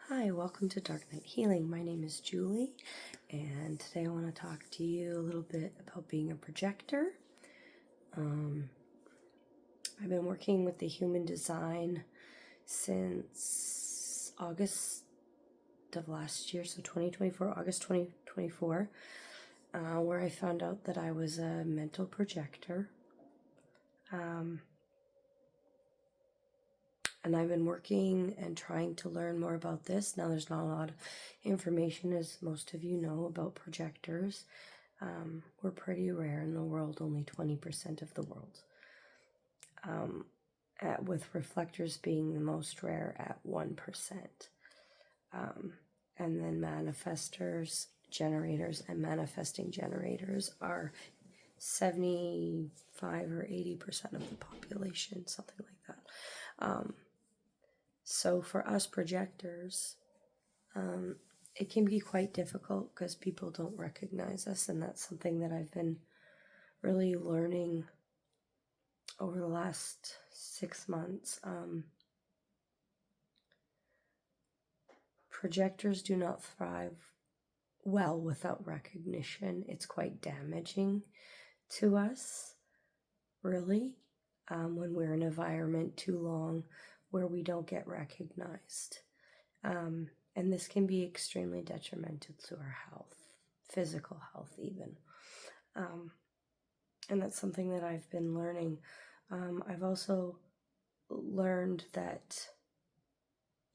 Hi, welcome to Dark Night Healing. My name is Julie, and today I want to talk to you a little bit about being a projector. I've been working with the human design since August of last year, so 2024, August 2024, where I found out that I was a mental projector. And I've been working and trying to learn more about this. Now, there's not a lot of information, as most of you know, about projectors. We're pretty rare in the world, only 20% of the world. With reflectors being the most rare at 1%. And then manifestors, generators, and manifesting generators are 75 or 80% of the population, something like that. So for us projectors, it can be quite difficult because people don't recognize us, and that's something that I've been really learning over the last 6 months. Projectors do not thrive well without recognition. It's quite damaging to us, really, when we're in an environment too long where we don't get recognized. And this can be extremely detrimental to our health, physical health even. And that's something that I've been learning. I've also learned that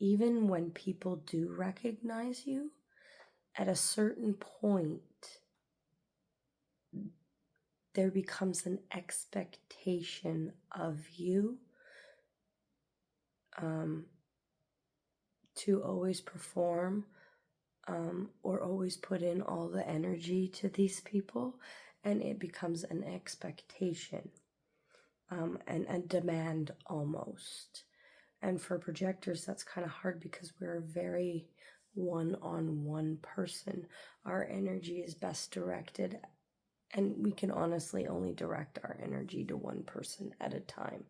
even when people do recognize you, at a certain point, there becomes an expectation of you to always perform or always put in all the energy to these people, and it becomes an expectation and a demand almost. And for projectors, that's kind of hard because we're a very one-on-one person. Our energy is best directed, and we can honestly only direct our energy to one person at a time.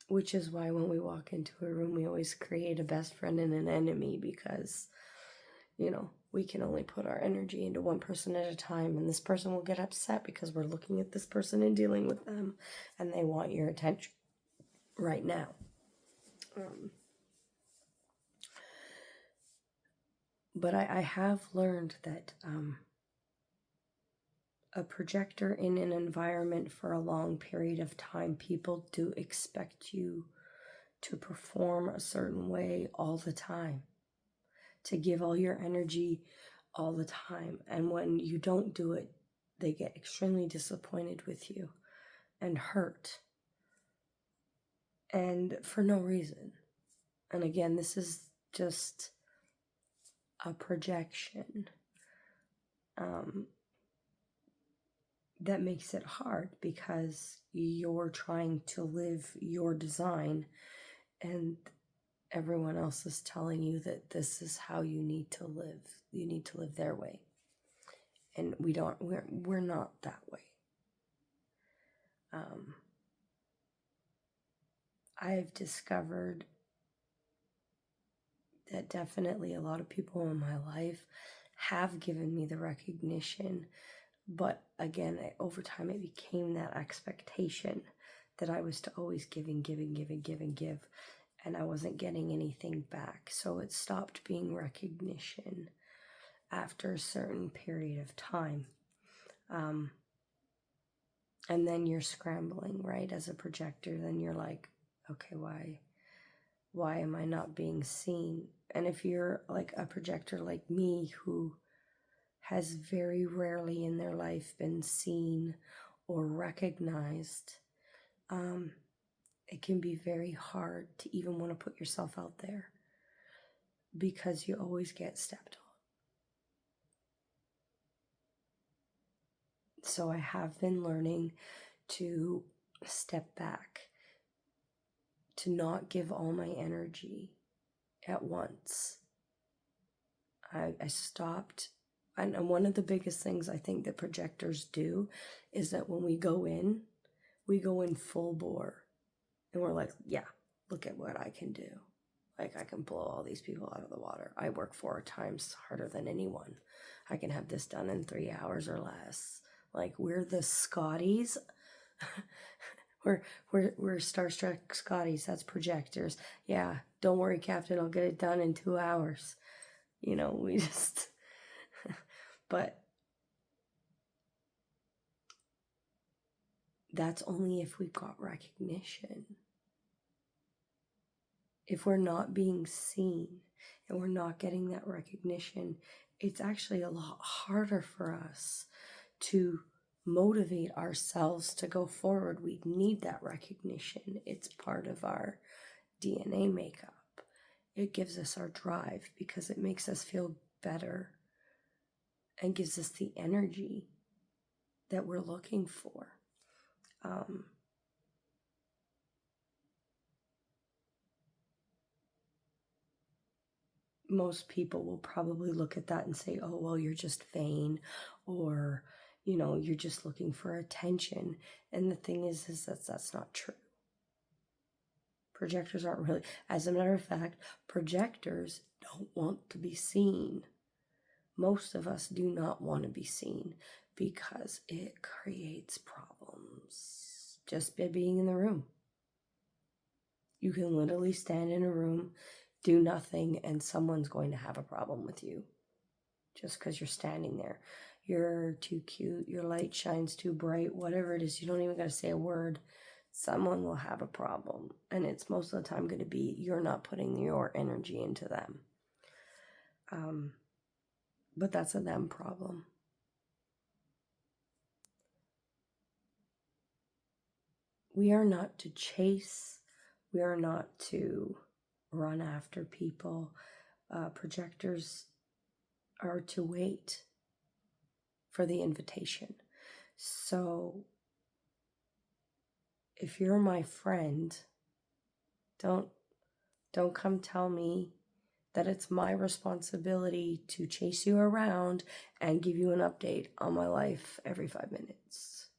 Which is why when we walk into a room, we always create a best friend and an enemy because, we can only put our energy into one person at a time, and this person will get upset because we're looking at this person and dealing with them, and they want your attention right now. But I have learned that a projector in an environment for a long period of time, people do expect you to perform a certain way all the time, to give all your energy all the time. And when you don't do it, they get extremely disappointed with you and hurt. And for no reason. And again, this is just a projection. That makes it hard because you're trying to live your design and everyone else is telling you that this is how you need to live. You need to live their way. And we're not that way. I've discovered that definitely a lot of people in my life have given me the recognition. But again, over time, it became that expectation that I was to always give and give and give and give and give, and I wasn't getting anything back. So it stopped being recognition after a certain period of time. And then you're scrambling, right? As a projector, then you're like, okay, why am I not being seen? And if you're like a projector like me who has very rarely in their life been seen or recognized, it can be very hard to even want to put yourself out there because you always get stepped on. So I have been learning to step back, to not give all my energy at once. I stopped. And one of the biggest things I think that projectors do is that when we go in full bore. And we're like, yeah, look at what I can do. Like, I can blow all these people out of the water. I work 4 times harder than anyone. I can have this done in 3 hours or less. Like, we're the Scotties. we're Starstruck Scotties. That's projectors. Yeah, don't worry, Captain. I'll get it done in 2 hours. You know, we just... But that's only if we've got recognition. If we're not being seen and we're not getting that recognition, it's actually a lot harder for us to motivate ourselves to go forward. We need that recognition. It's part of our DNA makeup. It gives us our drive because it makes us feel better and gives us the energy that we're looking for. Most people will probably look at that and say, oh, well, you're just vain, or, you know, you're just looking for attention. And the thing is that's not true. Projectors aren't really, as a matter of fact, projectors don't want to be seen. Most of us do not want to be seen because it creates problems just by being in the room. You can literally stand in a room, do nothing, and someone's going to have a problem with you just because you're standing there. You're too cute, your light shines too bright, whatever it is, you don't even got to say a word. Someone will have a problem, and it's most of the time going to be you're not putting your energy into them. But that's a them problem. We are not to chase. We are not to run after people. Projectors are to wait for the invitation. So if you're my friend, don't come tell me that it's my responsibility to chase you around and give you an update on my life every 5 minutes,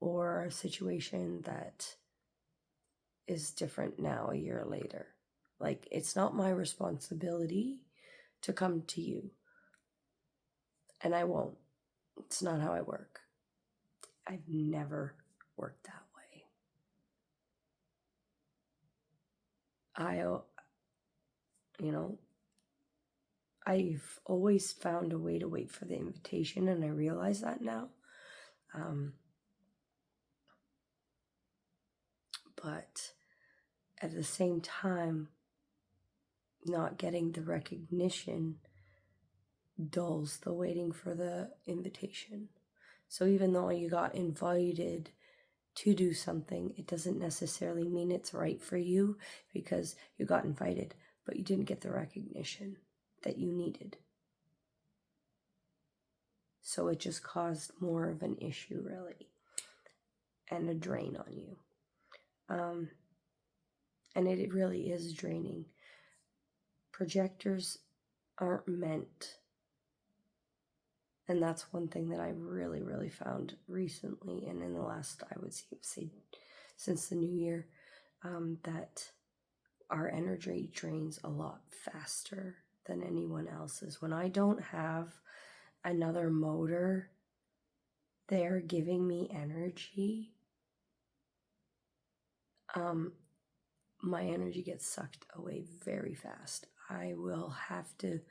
or a situation that is different now a year later. Like, it's not my responsibility to come to you, and I won't. It's not how I work. I've never worked that way. I've always found a way to wait for the invitation, and I realize that now. But at the same time, not getting the recognition dulls the waiting for the invitation. So even though you got invited to do something, it doesn't necessarily mean it's right for you because you got invited, but you didn't get the recognition that you needed. So it just caused more of an issue, really, and a drain on you. And it really is draining. Projectors aren't meant, and that's one thing that I really, really found recently, and in the last, I would say since the new year, that our energy drains a lot faster than anyone else's. When I don't have another motor there giving me energy, my energy gets sucked away very fast. I will have to,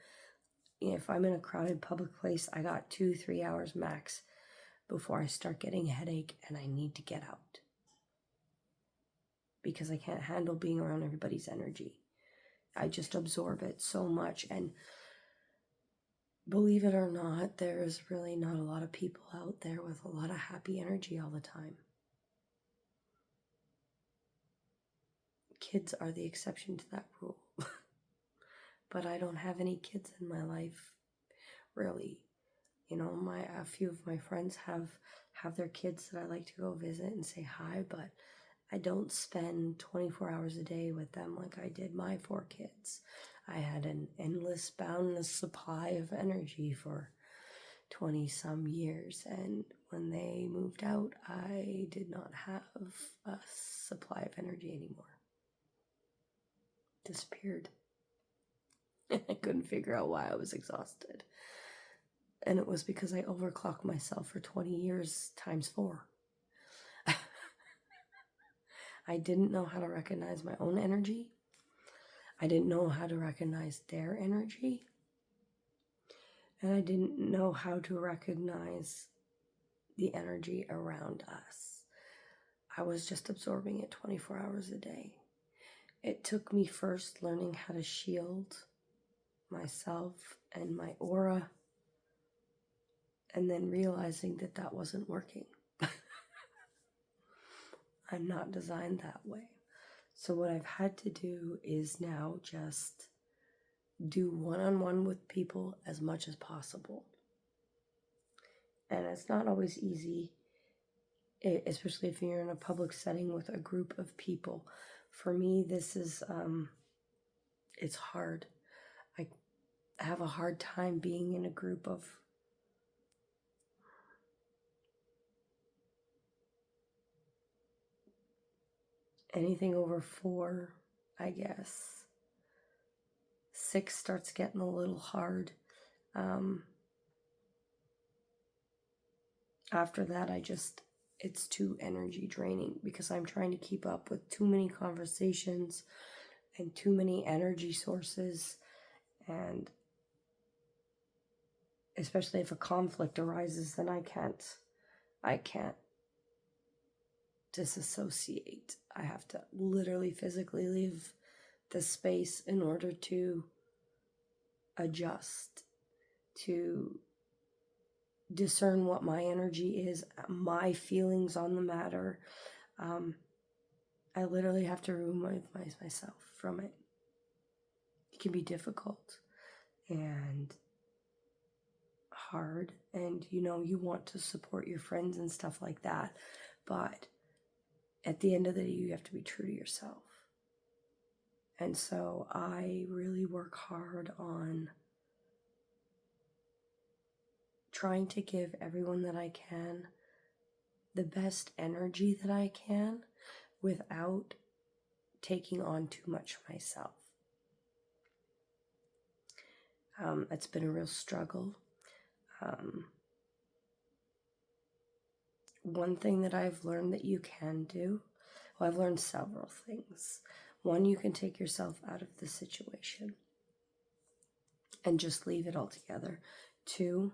if I'm in a crowded public place, I got 2-3 hours max before I start getting a headache and I need to get out. Because I can't handle being around everybody's energy. I just absorb it so much. And believe it or not, there's really not a lot of people out there with a lot of happy energy all the time. Kids are the exception to that rule. But I don't have any kids in my life, really. You know, a few of my friends have their kids that I like to go visit and say hi, but I don't spend 24 hours a day with them like I did my 4 kids. I had an endless, boundless supply of energy for 20-some years, and when they moved out, I did not have a supply of energy anymore. disappeared. And I couldn't figure out why I was exhausted. And it was because I overclocked myself for 20 years times 4. I didn't know how to recognize my own energy. I didn't know how to recognize their energy. And I didn't know how to recognize the energy around us. I was just absorbing it 24 hours a day. It took me first learning how to shield myself and my aura, and then realizing that that wasn't working. I'm not designed that way. So what I've had to do is now just do one-on-one with people as much as possible. And it's not always easy, especially if you're in a public setting with a group of people. For me, this is, it's hard. I have a hard time being in a group of anything over 4, I guess. 6 starts getting a little hard. After that, it's too energy draining because I'm trying to keep up with too many conversations and too many energy sources. And especially if a conflict arises, then I can't disassociate. I have to literally physically leave the space in order to adjust, to discern what my energy is, my feelings on the matter. I literally have to remove myself from it. It can be difficult and hard, and you want to support your friends and stuff like that, but at the end of the day, you have to be true to yourself. And so I really work hard on trying to give everyone that I can the best energy that I can without taking on too much myself. It's been a real struggle. One thing that I've learned that you can do, well, I've learned several things. One, you can take yourself out of the situation and just leave it altogether. 2,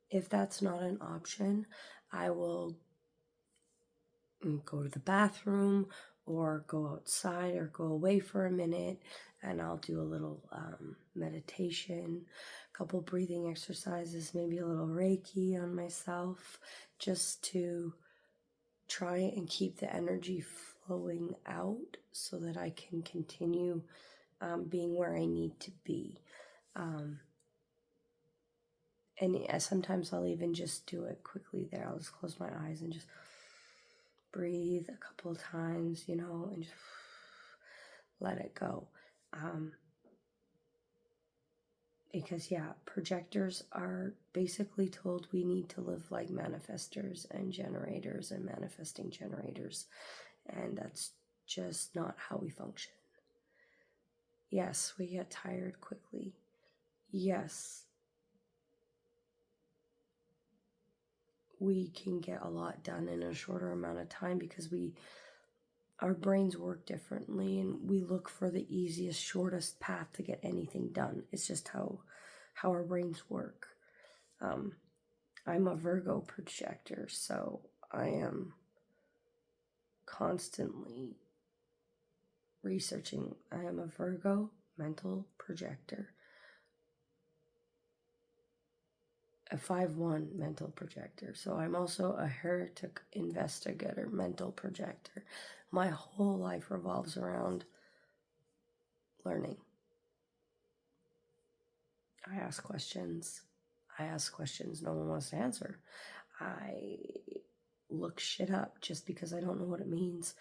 if that's not an option, I will go to the bathroom or go outside or go away for a minute, and I'll do a little meditation, a couple breathing exercises, maybe a little Reiki on myself, just to try and keep the energy flowing out so that I can continue being where I need to be. And sometimes I'll even just do it quickly there. I'll just close my eyes and just breathe a couple of times, and just let it go. Because, projectors are basically told we need to live like manifestors and generators and manifesting generators. And that's just not how we function. Yes, we get tired quickly. Yes, we can get a lot done in a shorter amount of time because our brains work differently, and we look for the easiest, shortest path to get anything done. It's just how our brains work. I'm a Virgo projector, so I am constantly researching. I am a Virgo mental projector, a 5/1 mental projector. So I'm also a heretic investigator mental projector. My whole life revolves around learning. I ask questions no one wants to answer. I look shit up just because I don't know what it means.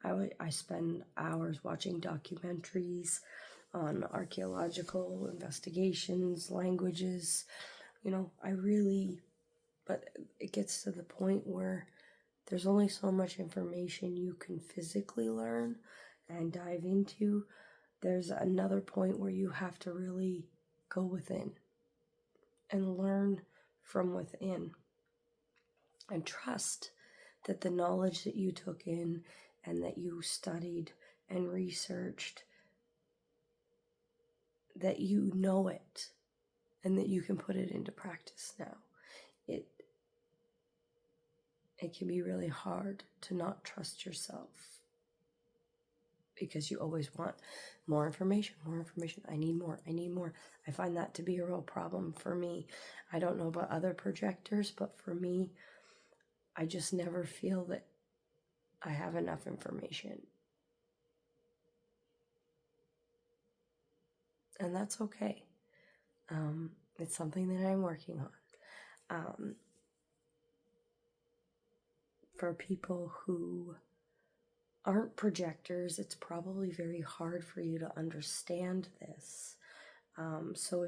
I spend hours watching documentaries on archaeological investigations, languages. But it gets to the point where there's only so much information you can physically learn and dive into. There's another point where you have to really go within and learn from within and trust that the knowledge that you took in and that you studied and researched, that you know it and that you can put it into practice now. It can be really hard to not trust yourself because you always want more information. I need more. I find that to be a real problem for me. I don't know about other projectors, but for me, I just never feel that I have enough information. And that's okay. It's something that I'm working on. For people who aren't projectors, it's probably very hard for you to understand this. So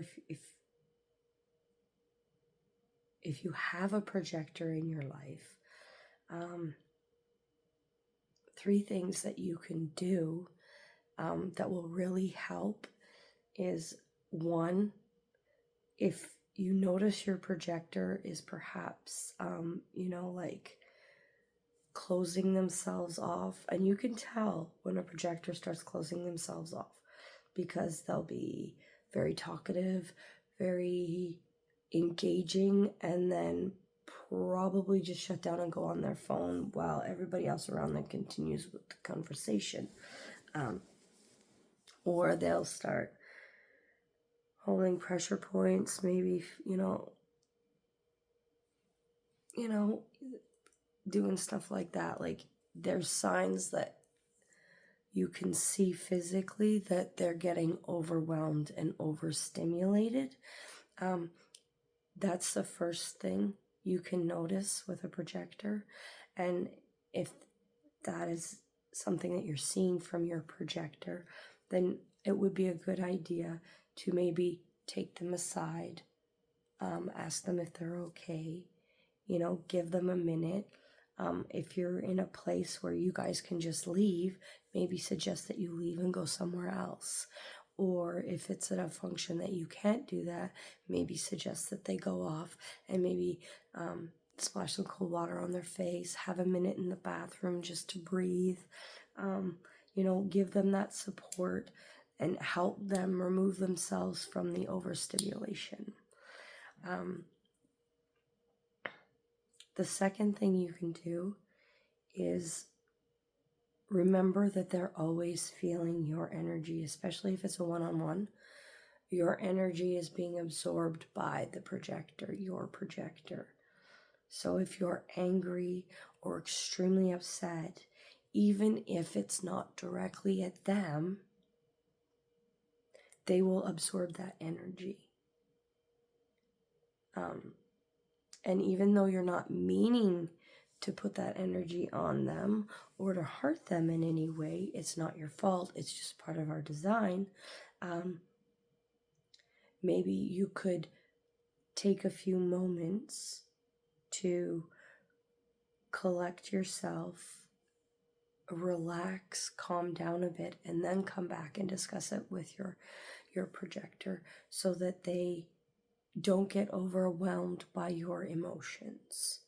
if you have a projector in your life, 3 things that you can do that will really help is, 1, if you notice your projector is perhaps, like closing themselves off, and you can tell when a projector starts closing themselves off because they'll be very talkative, very engaging, and then probably just shut down and go on their phone while everybody else around them continues with the conversation. Or they'll start holding pressure points, maybe, doing stuff like that. Like, there's signs that you can see physically that they're getting overwhelmed and overstimulated. That's the first thing you can notice with a projector. And if that is something that you're seeing from your projector, then it would be a good idea to maybe take them aside, ask them if they're okay, give them a minute. If you're in a place where you guys can just leave, maybe suggest that you leave and go somewhere else. Or if it's at a function that you can't do that, maybe suggest that they go off and maybe splash some cold water on their face, have a minute in the bathroom just to breathe, give them that support and help them remove themselves from the overstimulation. The second thing you can do is remember that they're always feeling your energy, especially if it's a one-on-one. Your energy is being absorbed by the projector, your projector. So if you're angry or extremely upset, even if it's not directly at them, they will absorb that energy. And even though you're not meaning to put that energy on them or to hurt them in any way, it's not your fault, it's just part of our design. Maybe you could take a few moments to collect yourself, relax, calm down a bit, and then come back and discuss it with your projector so that they don't get overwhelmed by your emotions.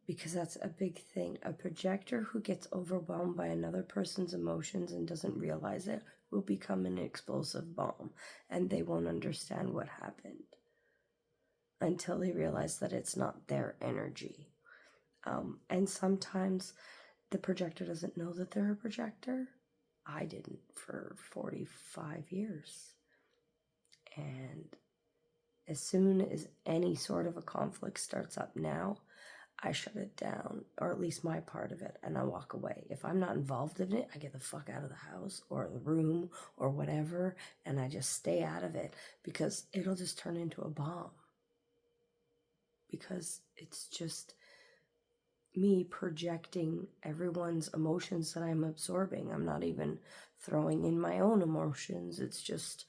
Because that's a big thing. A projector who gets overwhelmed by another person's emotions and doesn't realize it will become an explosive bomb, and they won't understand what happened until they realize that it's not their energy. And sometimes the projector doesn't know that they're a projector. I didn't for 45 years. And as soon as any sort of a conflict starts up now, I shut it down, or at least my part of it, and I walk away. If I'm not involved in it, I get the fuck out of the house or the room or whatever, and I just stay out of it because it'll just turn into a bomb. Because it's just me projecting everyone's emotions that I'm absorbing. I'm not even throwing in my own emotions. It's just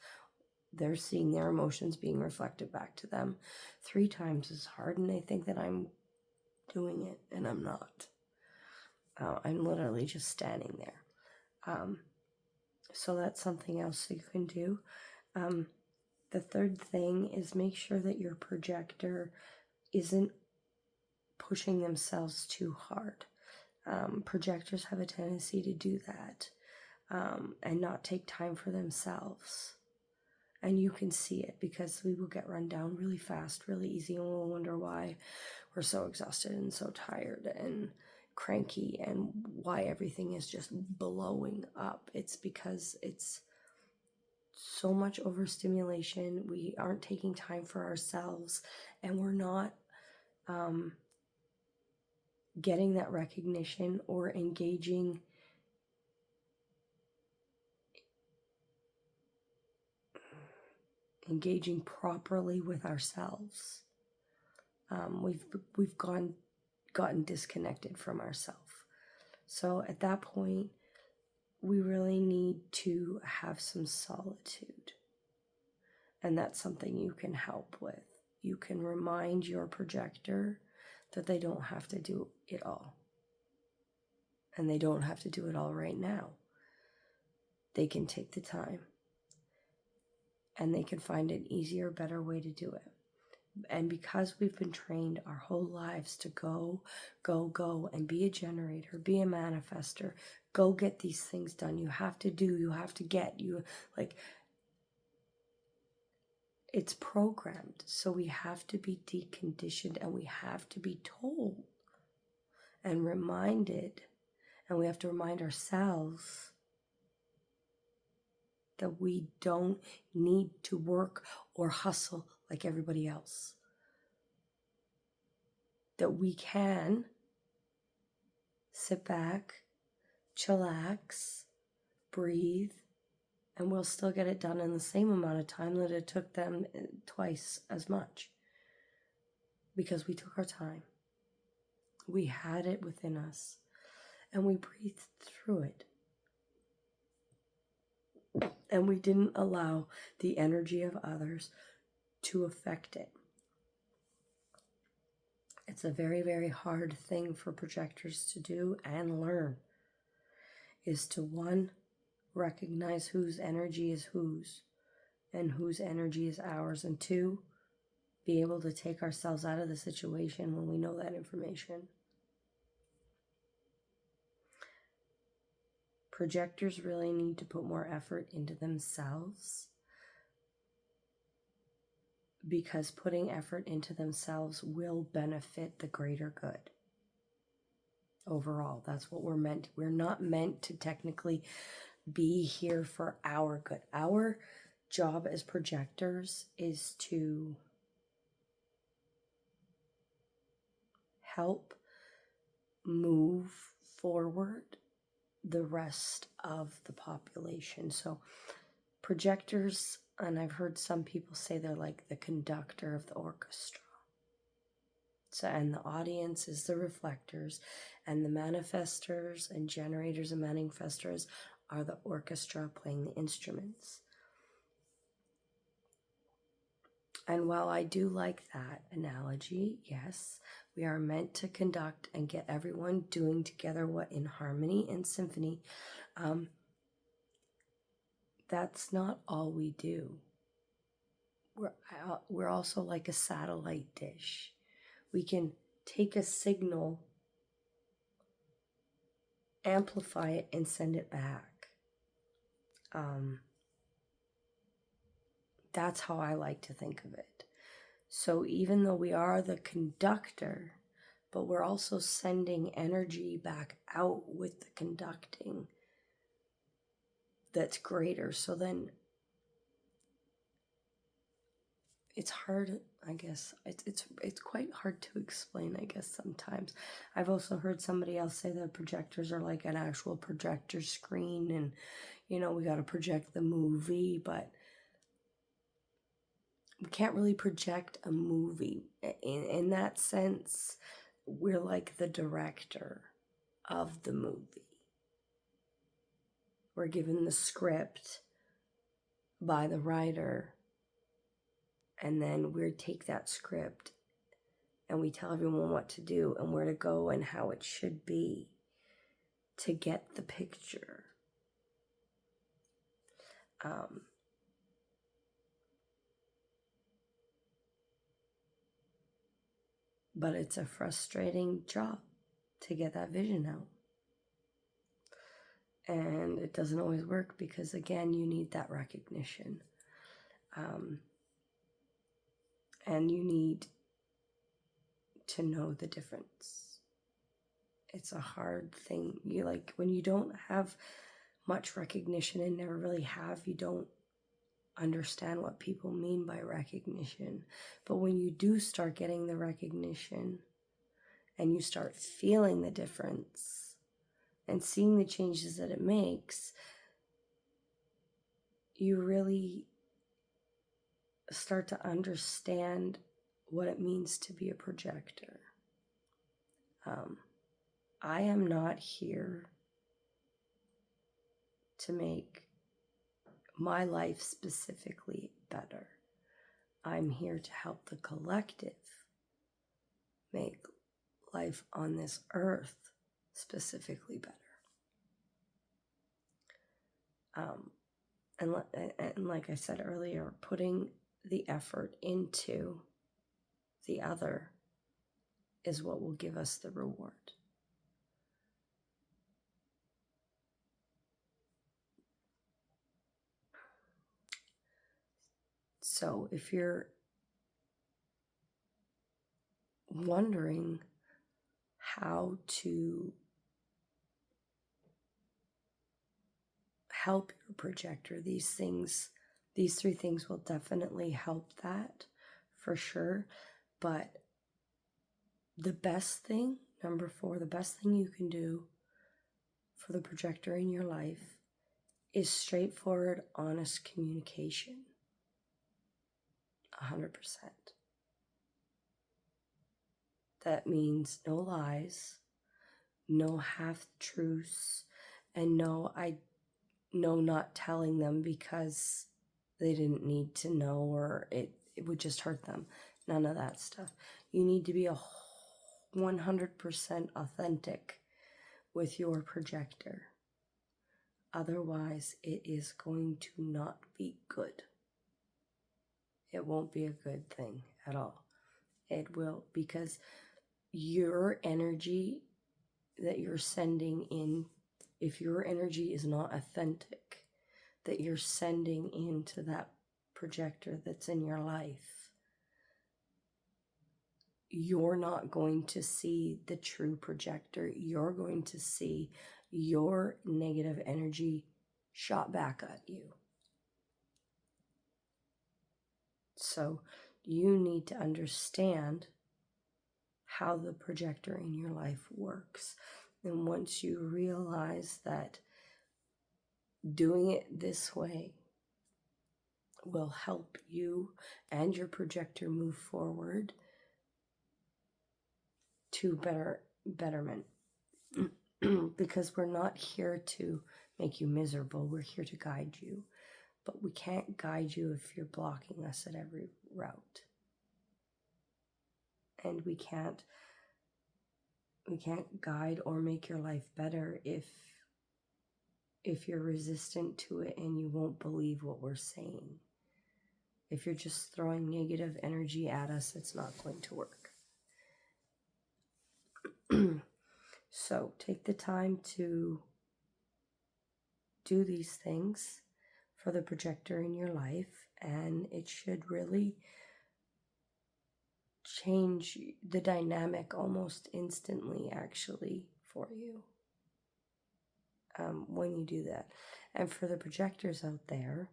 they're seeing their emotions being reflected back to them 3 times as hard, and they think that I'm doing it, and I'm not. I'm literally just standing there. So that's something else you can do. The third thing is make sure that your projector isn't pushing themselves too hard. Projectors have a tendency to do that and not take time for themselves. And you can see it because we will get run down really fast, really easy, and we'll wonder why we're so exhausted and so tired and cranky and why everything is just blowing up. It's because it's so much overstimulation. We aren't taking time for ourselves, and we're not getting that recognition or engaging properly with ourselves. We've gotten disconnected from ourselves. So at that point, we really need to have some solitude. And that's something you can help with. You can remind your projector that they don't have to do it all. And they don't have to do it all right now. They can take the time. And they can find an easier, better way to do it. And because we've been trained our whole lives to go, and be a generator, be a manifester, go get these things done. You have to do, you have to get, it's programmed. So we have to be deconditioned, and we have to be told and reminded, and we have to remind ourselves that we don't need to work or hustle like everybody else. That we can sit back, chillax, breathe, and we'll still get it done in the same amount of time that it took them twice as much. Because we took our time. We had it within us. And we breathed through it. And we didn't allow the energy of others to affect it. It's a very, very hard thing for projectors to do and learn. Is to, one, recognize whose energy is whose and whose energy is ours. And two, be able to take ourselves out of the situation when we know that information. Projectors really need to put more effort into themselves, because putting effort into themselves will benefit the greater good. Overall, that's what we're meant. We're not meant to technically be here for our good. Our job as projectors is to help move forward the rest of the population. So projectors, and I've heard some people say they're like the conductor of the orchestra. So, and the audience is the reflectors, and the manifestors and generators and manifestors are the orchestra playing the instruments. And while I do like that analogy, yes, we are meant to conduct and get everyone doing together what in harmony and symphony. That's not all we do. We're also like a satellite dish. We can take a signal, amplify it, and send it back. That's how I like to think of it. So even though we are the conductor, but we're also sending energy back out with the conducting that's greater. So then it's hard, I guess. It's quite hard to explain, I guess, sometimes. I've also heard somebody else say that projectors are like an actual projector screen, and, we got to project the movie, but we can't really project a movie. In that sense, we're like the director of the movie. We're given the script by the writer, and then we take that script and we tell everyone what to do and where to go and how it should be to get the picture. But it's a frustrating job to get that vision out. And it doesn't always work because, again, you need that recognition. And you need to know the difference. It's a hard thing. You like when you don't have much recognition and never really have, you don't understand what people mean by recognition. But when you do start getting the recognition and you start feeling the difference and seeing the changes that it makes, you really start to understand what it means to be a projector. I am not here to make my life specifically better. I'm here to help the collective make life on this earth specifically better. And like I said earlier, putting the effort into the other is what will give us the reward. So if you're wondering how to help your projector, these 3 things will definitely help that for sure. But the best thing, number 4, the best thing you can do for the projector in your life is straightforward, honest communication. 100%. That means no lies, no half-truths, and no not telling them because they didn't need to know or it would just hurt them. None of that stuff. You need to be 100% authentic with your projector. Otherwise, it is going to not be good. It won't be a good thing at all. It will, because your energy that you're sending in, if your energy is not authentic, that you're sending into that projector that's in your life, you're not going to see the true projector. You're going to see your negative energy shot back at you. So you need to understand how the projector in your life works. And once you realize that doing it this way will help you and your projector move forward to betterment. Because we're not here to make you miserable. We're here to guide you. But we can't guide you if you're blocking us at every route. And we can't guide or make your life better if you're resistant to it and you won't believe what we're saying. If you're just throwing negative energy at us, it's not going to work. So take the time to do these things for the projector in your life, and it should really change the dynamic almost instantly, actually, for you when you do that. And for the projectors out there,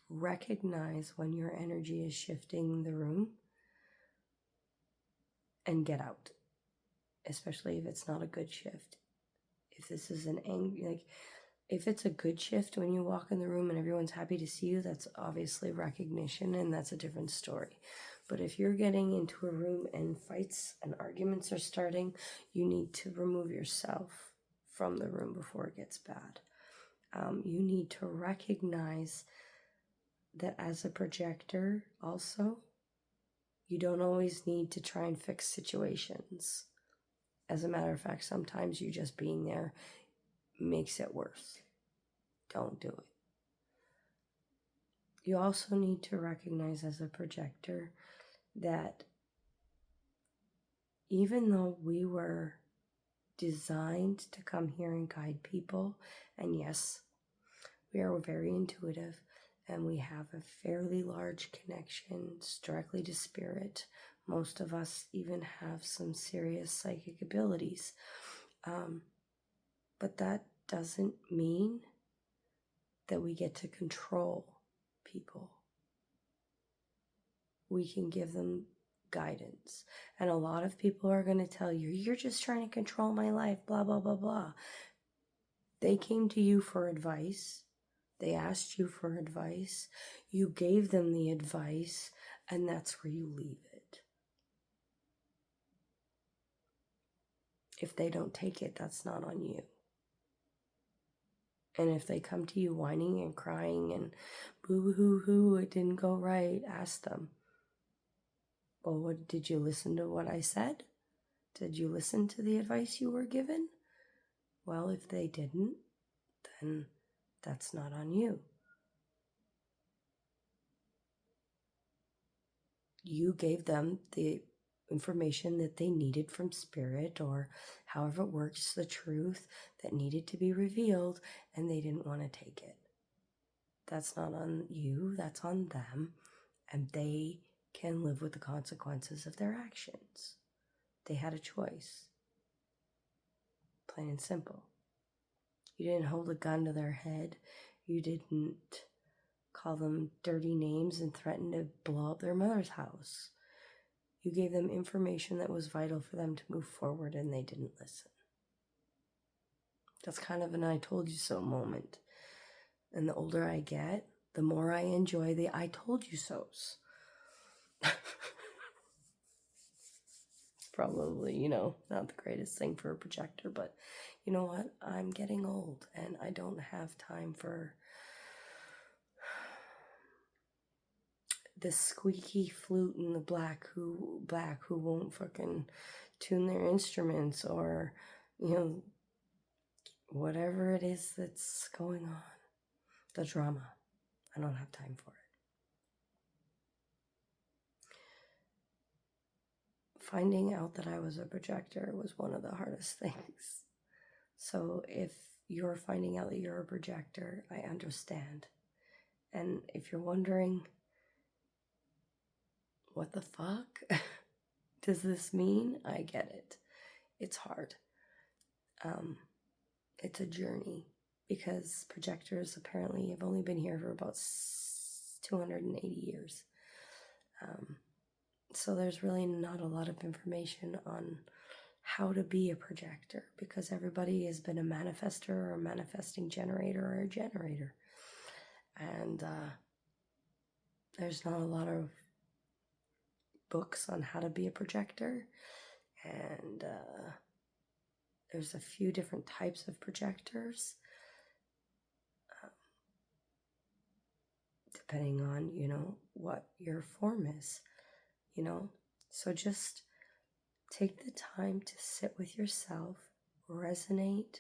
recognize when your energy is shifting the room and get out, especially if it's not a good shift. If this is if it's a good shift when you walk in the room and everyone's happy to see you, that's obviously recognition, and that's a different story. But if you're getting into a room and fights and arguments are starting, you need to remove yourself from the room before it gets bad. You need to recognize that as a projector also, You don't always need to try and fix situations. As a matter of fact, sometimes you just being there makes it worse. Don't do it. You also need to recognize as a projector that even though we were designed to come here and guide people, and yes, we are very intuitive and we have a fairly large connection directly to spirit. Most of us even have some serious psychic abilities. But that doesn't mean that we get to control people. We can give them guidance. And a lot of people are going to tell you, you're just trying to control my life, blah, blah, blah, blah. They came to you for advice. They asked you for advice. You gave them the advice, and that's where you leave it. If they don't take it, that's not on you. And if they come to you whining and crying and boo-hoo-hoo, it didn't go right, ask them, well, did you listen to what I said? Did you listen to the advice you were given? Well, if they didn't, then that's not on you. You gave them the information that they needed from spirit, or however it works, the truth that needed to be revealed, and they didn't want to take it. That's not on you, that's on them, and they can live with the consequences of their actions. They had a choice. Plain and simple. You didn't hold a gun to their head. You didn't call them dirty names and threaten to blow up their mother's house. You gave them information that was vital for them to move forward, and they didn't listen. That's kind of an I told you so moment. And the older I get, the more I enjoy the I told you so's. Probably, not the greatest thing for a projector, but you know what? I'm getting old and I don't have time for the squeaky flute and the black who won't fucking tune their instruments, or whatever it is that's going on. The drama. I don't have time for it. Finding out that I was a projector was one of the hardest things. So if you're finding out that you're a projector, I understand. And if you're wondering, what the fuck does this mean? I get it. It's hard. It's a journey, because projectors apparently have only been here for about 280 years. So there's really not a lot of information on how to be a projector, because everybody has been a manifester or a manifesting generator or a generator. And there's not a lot of books on how to be a projector. And there's a few different types of projectors. Depending on, what your form is, So just take the time to sit with yourself, resonate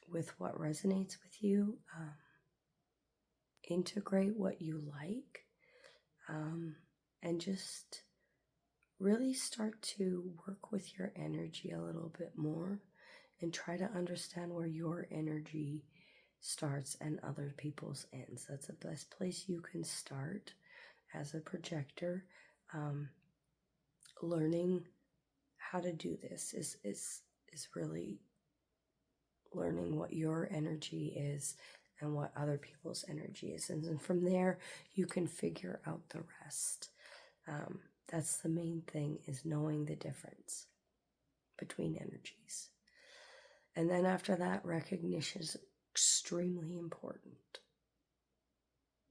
with what resonates with you, integrate what you like, and just really start to work with your energy a little bit more and try to understand where your energy starts and other people's ends. That's the best place you can start as a projector. Learning how to do this is really learning what your energy is and what other people's energy is. And from there, you can figure out the rest. That's the main thing, is knowing the difference between energies. And then after that, recognition is extremely important,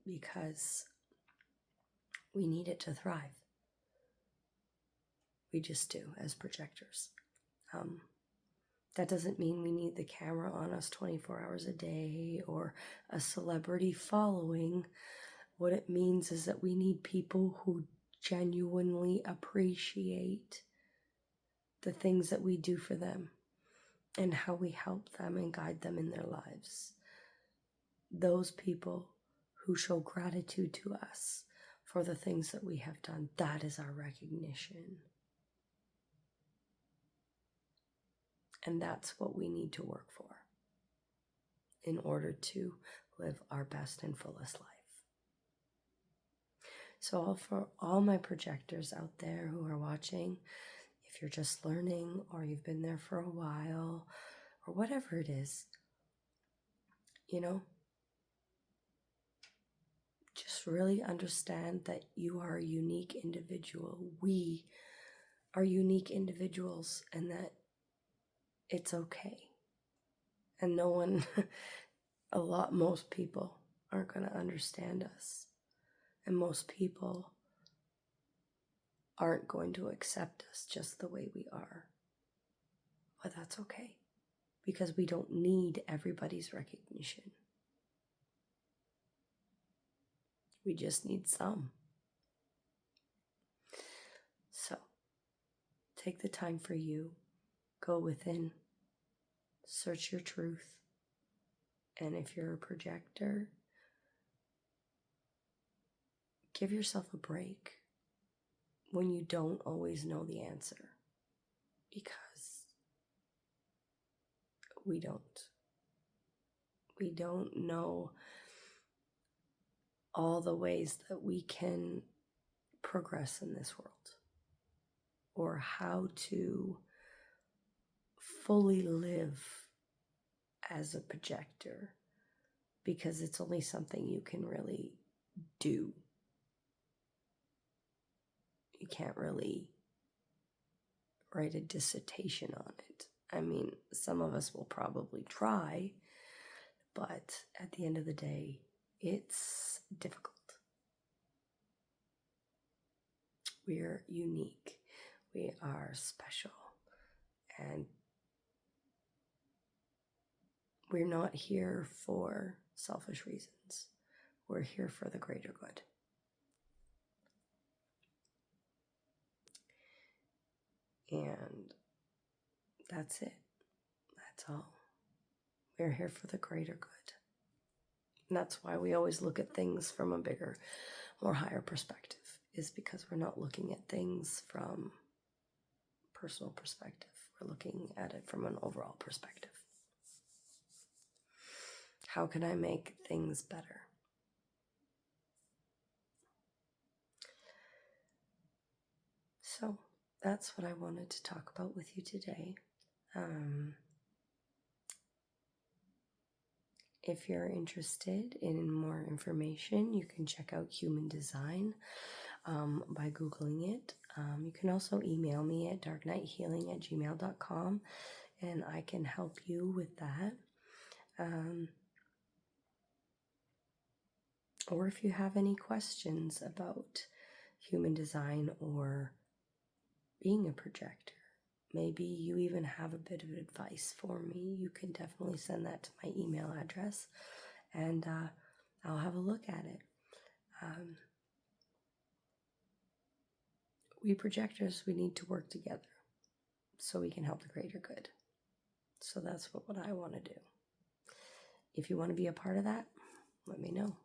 because we need it to thrive. We just do, as projectors. That doesn't mean we need the camera on us 24 hours a day or a celebrity following. What it means is that we need people who genuinely appreciate the things that we do for them and how we help them and guide them in their lives. Those people who show gratitude to us for the things that we have done, that is our recognition. And that's what we need to work for in order to live our best and fullest life. So for all my projectors out there who are watching, if you're just learning or you've been there for a while or whatever it is, just really understand that you are a unique individual. We are unique individuals, and that it's okay. And most people aren't going to understand us. And most people aren't going to accept us just the way we are. But that's okay, because we don't need everybody's recognition. We just need some. So, take the time for you. Go within. Search your truth. And if you're a projector, give yourself a break when you don't always know the answer. Because we don't. We don't know all the ways that we can progress in this world, or how to fully live as a projector, because it's only something you can really do. You can't really write a dissertation on it. I mean, some of us will probably try, but at the end of the day, it's difficult. We're unique. We are special. And we're not here for selfish reasons. We're here for the greater good. And that's it. That's all. We're here for the greater good. And that's why we always look at things from a bigger, more higher perspective, is because we're not looking at things from personal perspective. We're looking at it from an overall perspective. How can I make things better? So that's what I wanted to talk about with you today. If you're interested in more information, you can check out Human Design by Googling it. You can also email me at darknighthealing@gmail.com, and I can help you with that. Or if you have any questions about human design or being a projector, maybe you even have a bit of advice for me, you can definitely send that to my email address, and I'll have a look at it. We projectors, we need to work together so we can help the greater good. So that's what I want to do. If you want to be a part of that, let me know.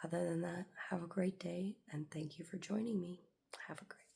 Other than that, have a great day, and thank you for joining me. Have a great